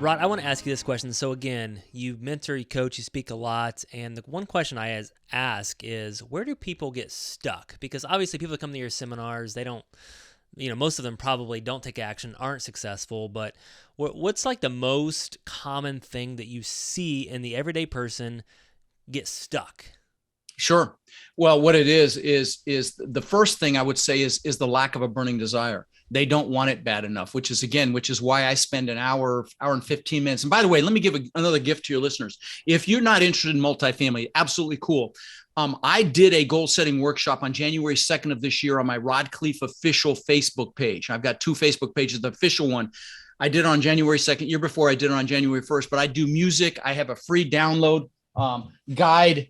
Rod, I want to ask you this question. So again, you mentor, you coach, you speak a lot, and the one question I ask is, where do people get stuck? Because obviously people that come to your seminars, they don't, most of them probably don't take action, aren't successful, but what's like the most common thing that you see in the everyday person get stuck? Sure. Well, what it is the first thing I would say is the lack of a burning desire. They don't want it bad enough, which is why I spend an hour and 15 minutes. And by the way, let me give another gift to your listeners. If you're not interested in multifamily, absolutely cool. I did a goal setting workshop on January 2nd of this year on my Rod Khleif official Facebook page. I've got two Facebook pages. The official one I did on January 2nd. Year before I did it on January 1st, but I do music. I have a free download guide,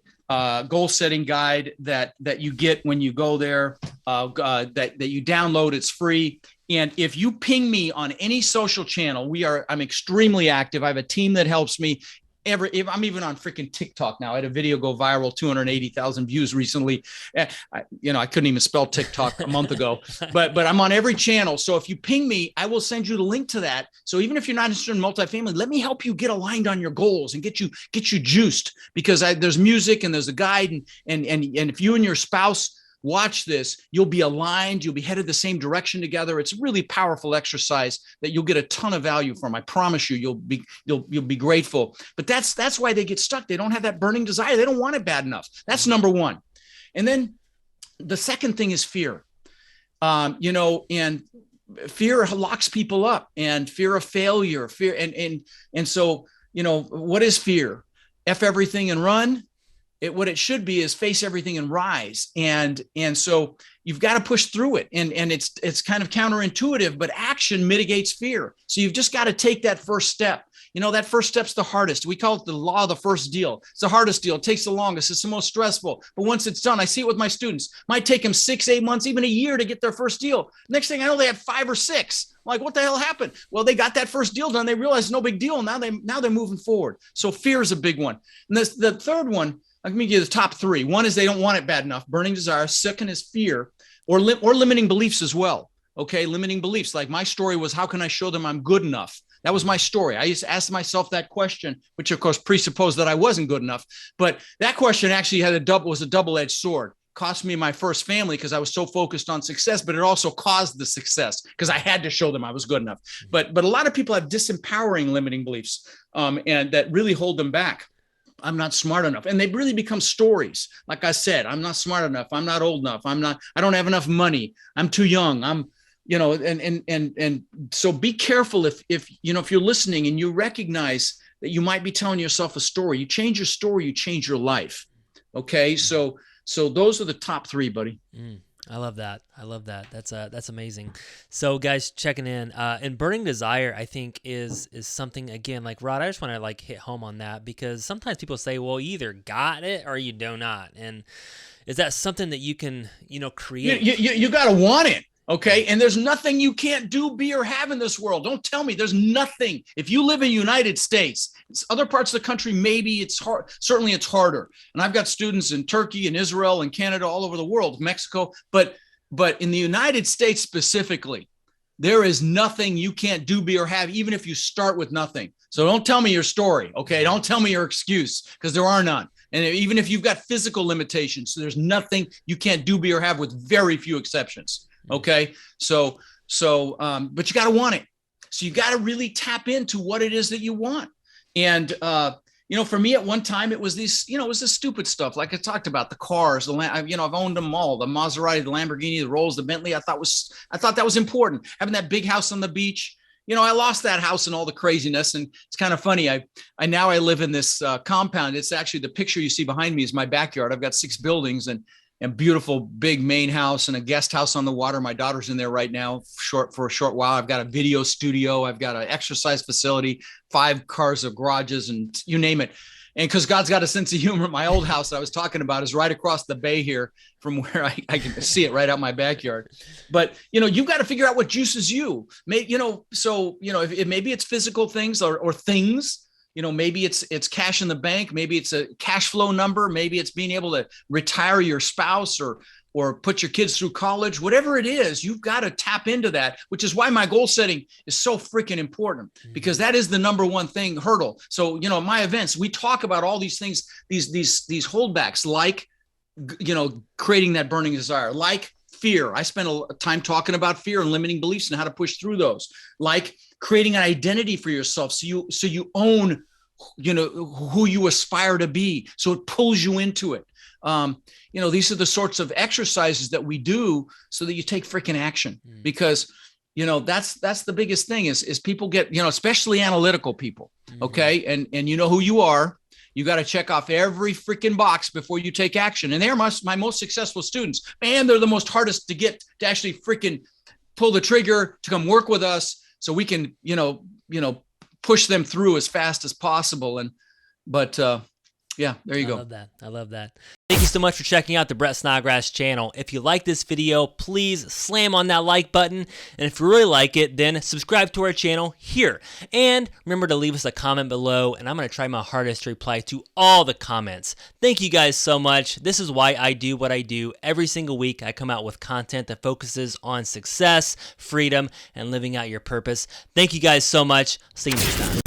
goal setting guide that you get when you go there, that you download. It's free. And if you ping me on any social channel, I'm extremely active. I have a team that helps me. I'm even on freaking TikTok now. I had a video go viral, 280,000 views recently. I couldn't even spell TikTok a month ago, but I'm on every channel. So if you ping me, I will send you the link to that. So even if you're not interested in multifamily, let me help you get aligned on your goals and get you juiced, because there's music and there's a guide. And if you and your spouse watch this, you'll be aligned, you'll be headed the same direction together. It's a really powerful exercise that you'll get a ton of value from. I promise you, you'll be grateful. But that's why they get stuck. They don't have that burning desire. They don't want it bad enough. That's number one. And then the second thing is fear. And fear locks people up, and fear of failure, and so, what is fear? F everything and run. What it should be is face everything and rise. And so you've got to push through it. And it's kind of counterintuitive, but action mitigates fear. So you've just got to take that first step. That first step's the hardest. We call it the law of the first deal. It's the hardest deal. It takes the longest. It's the most stressful. But once it's done, I see it with my students. Might take them 6, 8 months, even a year to get their first deal. Next thing I know, they have 5 or 6. I'm like, what the hell happened? Well, they got that first deal done. They realized no big deal. Now they're moving forward. So fear is a big one. And the third one, let me give you the top 3. One is they don't want it bad enough, burning desire. Second is fear, or limiting beliefs as well. Okay, limiting beliefs. Like my story was, how can I show them I'm good enough? That was my story. I used to ask myself that question, which of course presupposed that I wasn't good enough. But that question actually was a double-edged sword. Cost me my first family because I was so focused on success, but it also caused the success because I had to show them I was good enough. But a lot of people have disempowering limiting beliefs, and that really hold them back. I'm not smart enough. And they really become stories. Like I said, I'm not smart enough. I'm not old enough. I don't have enough money. I'm too young. And so be careful if you're listening and you recognize that you might be telling yourself a story. You change your story, you change your life. Okay. So those are the top 3, buddy. I love that. That's amazing. So guys checking in, and burning desire, I think is something, again, like Rod, I just want to hit home on that, because sometimes people say, well, you either got it or you do not. And is that something that you can, create? You got to want it. Okay. And there's nothing you can't do, be, or have in this world. Don't tell me there's nothing. If you live in the United States, other parts of the country, maybe it's hard. Certainly it's harder. And I've got students in Turkey and Israel and Canada, all over the world, Mexico. But in the United States specifically, there is nothing you can't do, be, or have, even if you start with nothing. So don't tell me your story. Okay. Don't tell me your excuse, because there are none. And even if you've got physical limitations, there's nothing you can't do, be, or have, with very few exceptions. Okay. So, but you got to want it. So you got to really tap into what it is that you want. And, for me at one time, it was this stupid stuff. Like I talked about, the cars, I've owned them all, the Maserati, the Lamborghini, the Rolls, the Bentley. I thought that was important. Having that big house on the beach. I lost that house and all the craziness. And it's kind of funny. I live in this compound. It's actually, the picture you see behind me is my backyard. I've got 6 buildings and beautiful big main house and a guest house on the water. My daughter's in there right now for a short while. I've got a video studio. I've got an exercise facility, 5 cars of garages, and you name it. And because God's got a sense of humor, my old house that I was talking about is right across the bay here from where I can see it right out my backyard. But, you've got to figure out what juices you. Maybe it's physical things or things. Maybe it's cash in the bank. Maybe it's a cash flow number. Maybe it's being able to retire your spouse, or or put your kids through college, whatever it is, you've got to tap into that, which is why my goal setting is so freaking important, because that is the number one thing hurdle. So, you know, my events, we talk about all these things, these holdbacks, like, you know, creating that burning desire, like fear. I spent a time talking about fear and limiting beliefs and how to push through those, like creating an identity for yourself. So you own, you know, who you aspire to be. So it pulls you into it. You know, these are the sorts of exercises that we do so that you take freaking action, because, you know, that's the biggest thing is people get, you know, especially analytical people. Okay. And you know who you are. You got to check off every freaking box before you take action. And they're my most successful students. Man, they're the most hardest to get to actually freaking pull the trigger to come work with us so we can, you know, push them through as fast as possible. But yeah, there you go. I love that. Thank you so much for checking out the Brett Snodgrass channel. If you like this video, please slam on that like button. And if you really like it, then subscribe to our channel here. And remember to leave us a comment below, and I'm going to try my hardest to reply to all the comments. Thank you guys so much. This is why I do what I do. Every single week, I come out with content that focuses on success, freedom, and living out your purpose. Thank you guys so much. See you next time.